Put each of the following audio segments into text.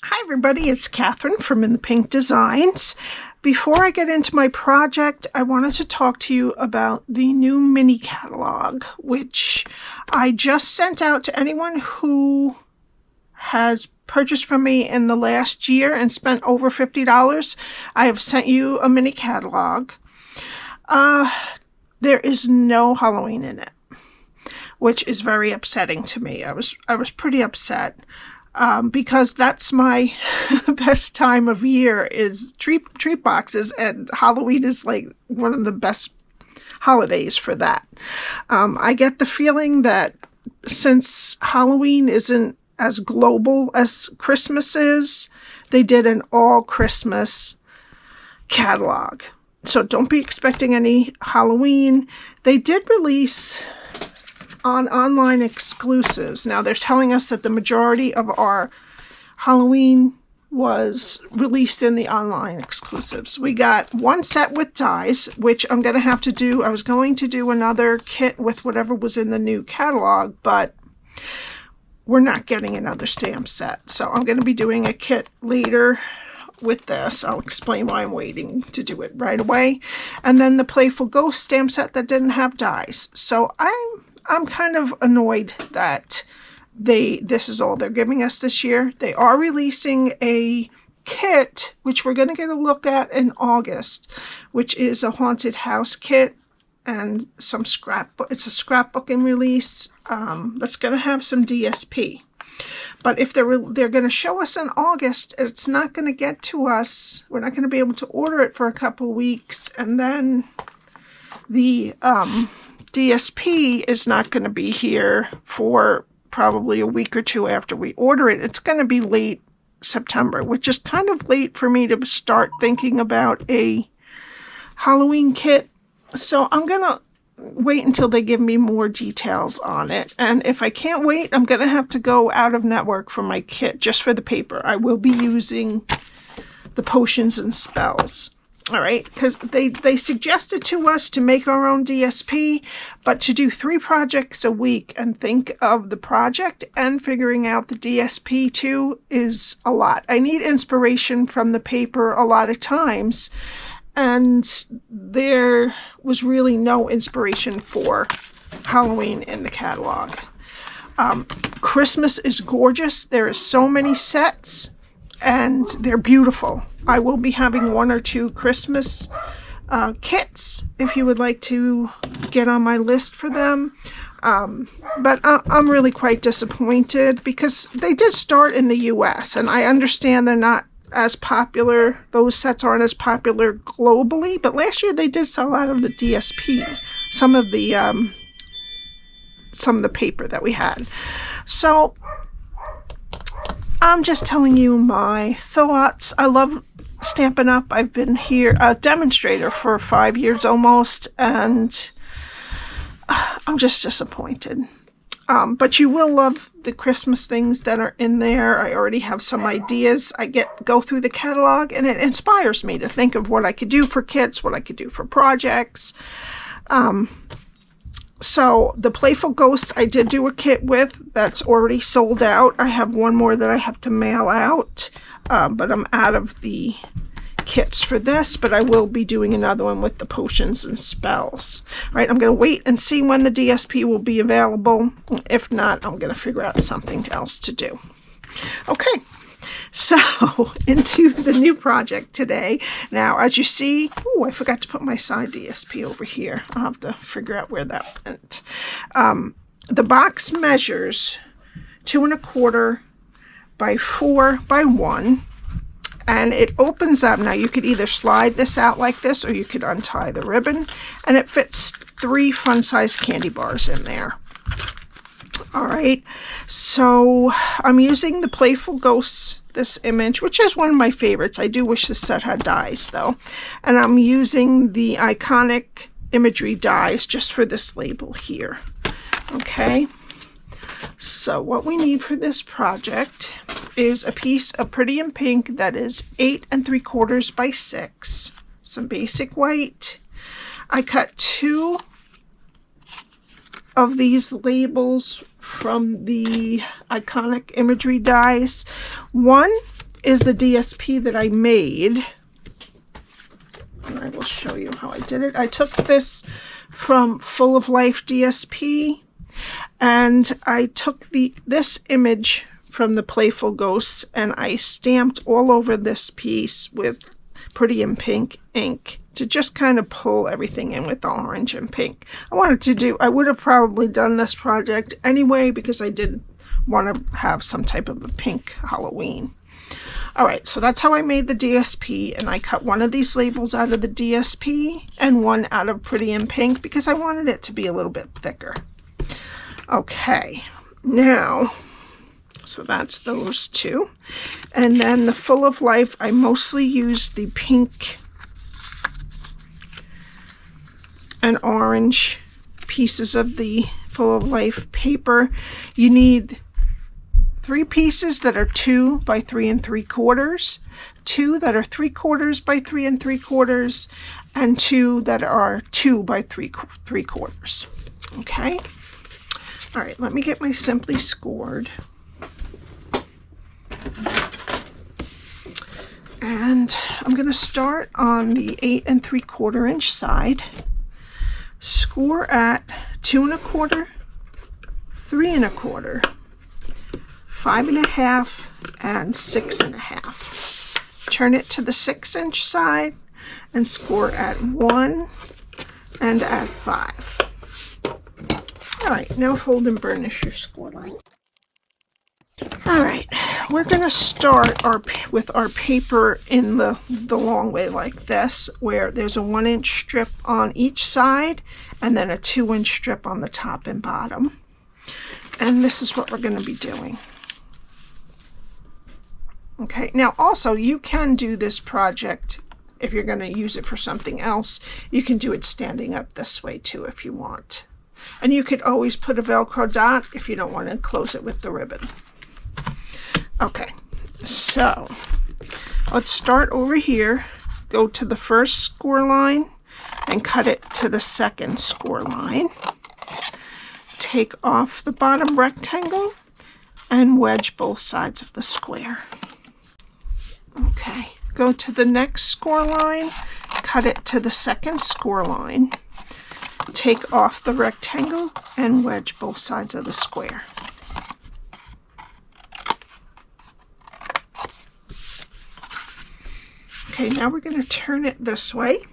Hi everybody, it's Cathryn from In the Pink Designs. Before I get into my project, I wanted to talk to you about the new mini catalog, which I just sent out to anyone who has purchased from me in the last year and spent over $50. I have sent you a mini catalog. There is no Halloween in it, which is very upsetting to me. I was pretty upset. Because that's my best time of year is treat boxes, and Halloween is like one of the best holidays for that. I get the feeling that since Halloween isn't as global as Christmas is, they did an all Christmas catalog. So don't be expecting any Halloween. They did release on online exclusives. Now they're telling us that the majority of our Halloween was released in the online exclusives. We got one set with dies, which I'm going to have to do. I was going to do another kit with whatever was in the new catalog, but we're not getting another stamp set. So I'm going to be doing a kit later with this. I'll explain why I'm waiting to do it right away. And then the Playful Ghosts stamp set that didn't have dies. So I'm kind of annoyed that this is all they're giving us this year. They are releasing a kit, which we're going to get a look at in August, which is a haunted house kit and some scrapbook. It's a scrapbooking release that's going to have some DSP. But if they're going to show us in August, it's not going to get to us. We're not going to be able to order it for a couple weeks, and then the DSP is not going to be here for probably a week or two after we order it. It's going to be late September, which is kind of late for me to start thinking about a Halloween kit. So I'm going to wait until they give me more details on it. And if I can't wait, I'm going to have to go out of network for my kit just for the paper. I will be using the potions and spells. All right, because they suggested to us to make our own DSP, but to do 3 projects a week and think of the project and figuring out the DSP too is a lot. I need inspiration from the paper a lot of times, and there was really no inspiration for Halloween in the catalog. Christmas is gorgeous. There are so many sets, and they're beautiful. I will be having 1 or 2 Christmas kits if you would like to get on my list for them. But I'm really quite disappointed because they did start in the US, and I understand they're not as popular. Those sets aren't as popular globally, but last year they did sell out of the DSPs, some of the paper that we had. So I'm just telling you my thoughts. I love Stampin' Up. I've been here, a demonstrator for 5 years almost, and I'm just disappointed. But you will love the Christmas things that are in there. I already have some ideas. I go through the catalog, and it inspires me to think of what I could do for kits, what I could do for projects. So the Playful Ghosts I did do a kit with that's already sold out. I have one more that I have to mail out, but I'm out of the kits for this, but I will be doing another one with the potions and spells. All right, I'm going to wait and see when the DSP will be available. If not, I'm going to figure out something else to do. Okay. So, into the new project today. Now, as you see, I forgot to put my side DSP over here. I'll have to figure out where that went. The box measures 2 1/4 by 4 by 1, and it opens up. Now, you could either slide this out like this, or you could untie the ribbon, and it fits 3 fun-sized candy bars in there. All right, so I'm using the Playful Ghosts, this image, which is one of my favorites. I do wish this set had dies though. And I'm using the iconic Imagery dies just for this label here. Okay, so what we need for this project is a piece of Pretty in Pink that is 8 3/4 by 6, some basic white. I cut 2 of these labels from the iconic Imagery dies. One is the DSP that I made. And I will show you how I did it. I took this from Full of Life DSP, and I took this image from the Playful Ghosts, and I stamped all over this piece with Pretty in Pink ink to just kind of pull everything in with the orange and pink. I would have probably done this project anyway because I did want to have some type of a pink Halloween. All right, so that's how I made the DSP, and I cut one of these labels out of the DSP and one out of Pretty in Pink because I wanted it to be a little bit thicker. Okay, now, so that's those two. And then the Full of Life, I mostly use the pink and orange pieces of the Full of Life paper. You need 3 pieces that are 2 by 3 3/4, 2 that are 3/4 by 3 3/4, and 2 that are 2 by 3 3/4. Okay. All right, let me get my Simply Scored. And I'm going to start on the 8 3/4 inch side. Score at 2 1/4, 3 1/4, 5 1/2, and 6 1/2. Turn it to the 6 inch side and score at 1 and at 5. All right, now fold and burnish your score line. All right, we're going to start with our paper in the long way like this, where there's a 1 inch strip on each side and then a 2 inch strip on the top and bottom. And this is what we're going to be doing. Okay, now also you can do this project if you're going to use it for something else. You can do it standing up this way too if you want. And you could always put a Velcro dot if you don't want to close it with the ribbon. Okay, so let's start over here, go to the first score line and cut it to the second score line. Take off the bottom rectangle and wedge both sides of the square. Okay, go to the next score line, cut it to the second score line. Take off the rectangle and wedge both sides of the square. Okay, now we're going to turn it this way,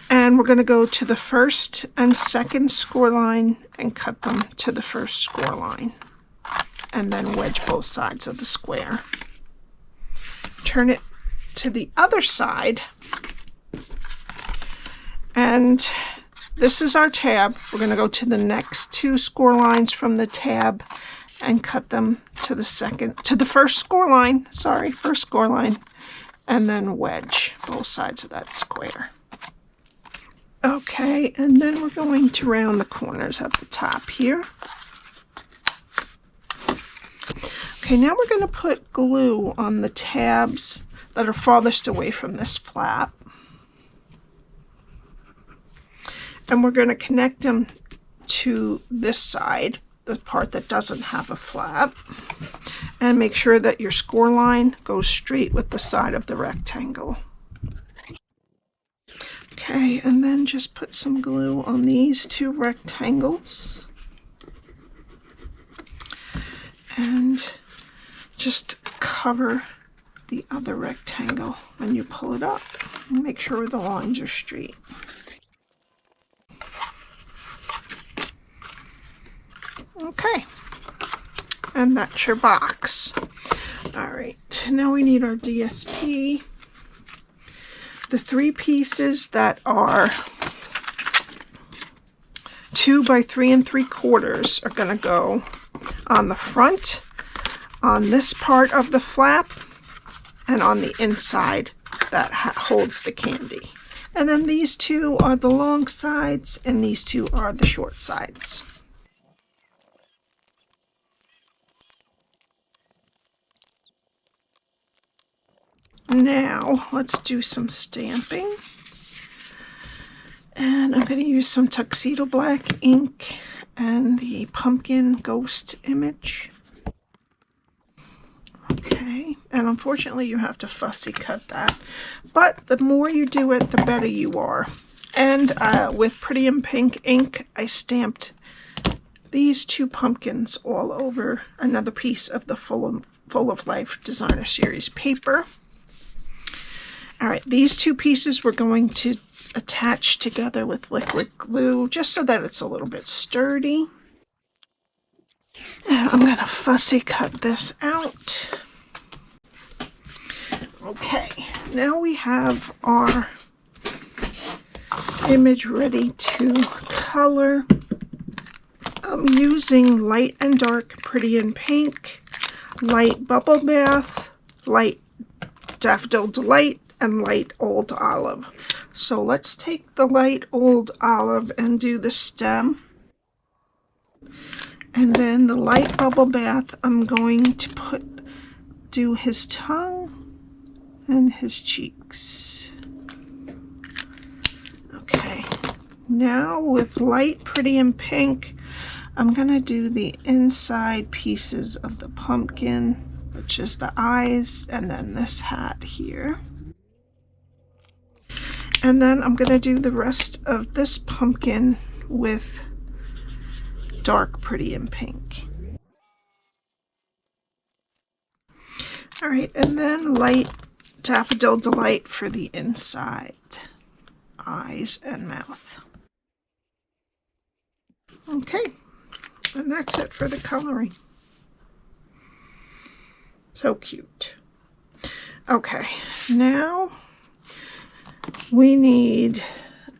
and we're going to go to the first and second score line and cut them to the first score line, and then wedge both sides of the square. Turn it to the other side, and this is our tab. We're going to go to the next 2 score lines from the tab and cut them to the first score line, first score line, and then wedge both sides of that square. Okay, and then we're going to round the corners at the top here. Okay, now we're going to put glue on the tabs that are farthest away from this flap. And we're going to connect them to this side, the part that doesn't have a flap, and make sure that your score line goes straight with the side of the rectangle. Okay, and then just put some glue on these 2 rectangles and just cover the other rectangle when you pull it up. Make sure the lines are straight. Okay, and that's your box. All right, now we need our DSP. The 3 pieces that are 2 by 3 3/4 are going to go on the front, on this part of the flap, and on the inside that holds the candy. And then these 2 are the long sides, and these 2 are the short sides. Now, let's do some stamping. And I'm going to use some Tuxedo Black ink and the Pumpkin Ghost image. Okay, and unfortunately you have to fussy cut that. But the more you do it, the better you are. And with Pretty in Pink ink, I stamped these two pumpkins all over another piece of the Full of Life Designer Series paper. Alright, these two pieces we're going to attach together with liquid glue, just so that it's a little bit sturdy. And I'm going to fussy cut this out. Okay, now we have our image ready to color. I'm using light and dark Pretty in Pink, light Bubble Bath, light Daffodil Delight, and light Old Olive. So let's take the light Old Olive and do the stem. And then the light Bubble Bath, I'm going to do his tongue and his cheeks. Okay, now with light Pretty in Pink, I'm going to do the inside pieces of the pumpkin, which is the eyes, and then this hat here. And then I'm going to do the rest of this pumpkin with dark Pretty in Pink. Alright, and then light Daffodil Delight for the inside eyes and mouth. Okay, and that's it for the coloring. So cute. Okay, now we need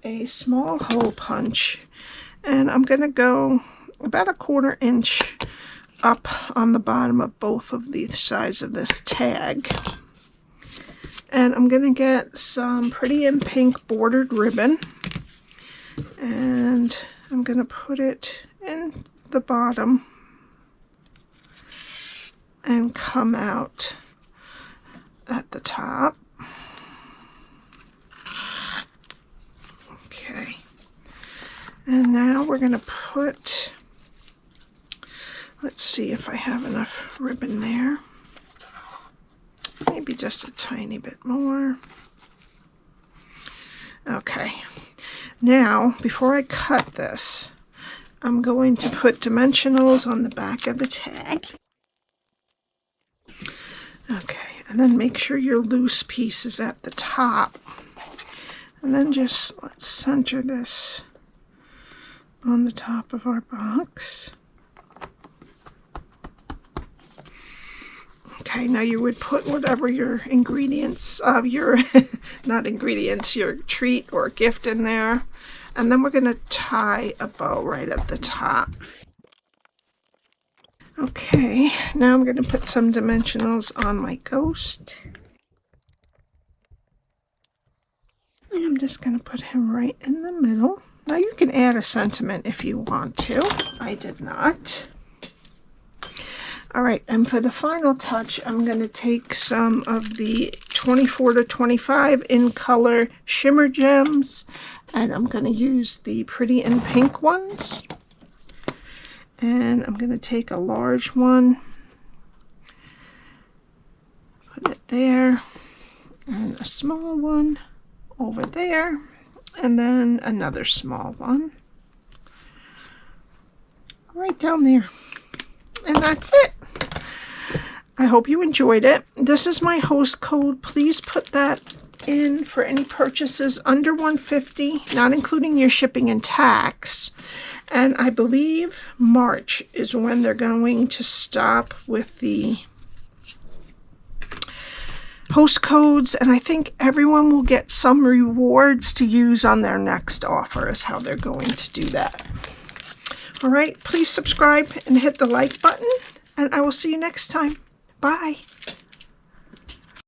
a small hole punch, and I'm going to go about 1/4 inch up on the bottom of both of the sides of this tag. And I'm going to get some Pretty in Pink bordered ribbon, and I'm going to put it in the bottom and come out at the top. Okay, and now we're going to put, let's see if I have enough ribbon there. Maybe just a tiny bit more. Okay, now before I cut this, I'm going to put dimensionals on the back of the tag. Okay, and then make sure your loose piece is at the top. And then just let's center this on the top of our box. Okay, now you would put whatever your ingredients of your, not ingredients, your treat or gift in there. And then we're going to tie a bow right at the top. Okay, now I'm going to put some dimensionals on my ghost. And I'm just going to put him right in the middle. Now you can add a sentiment if you want to. I did not. Alright, and for the final touch, I'm going to take some of the 24 to 25 in color shimmer gems, and I'm going to use the Pretty in Pink ones. And I'm going to take a large one, put it there, and a small one over there, and then another small one right down there. And that's it. I hope you enjoyed it. This is my host code. Please put that in for any purchases under $150, not including your shipping and tax. And I believe March is when they're going to stop with the host codes, and I think everyone will get some rewards to use on their next offer is how they're going to do that. All right, please subscribe and hit the like button, and I will see you next time. Bye.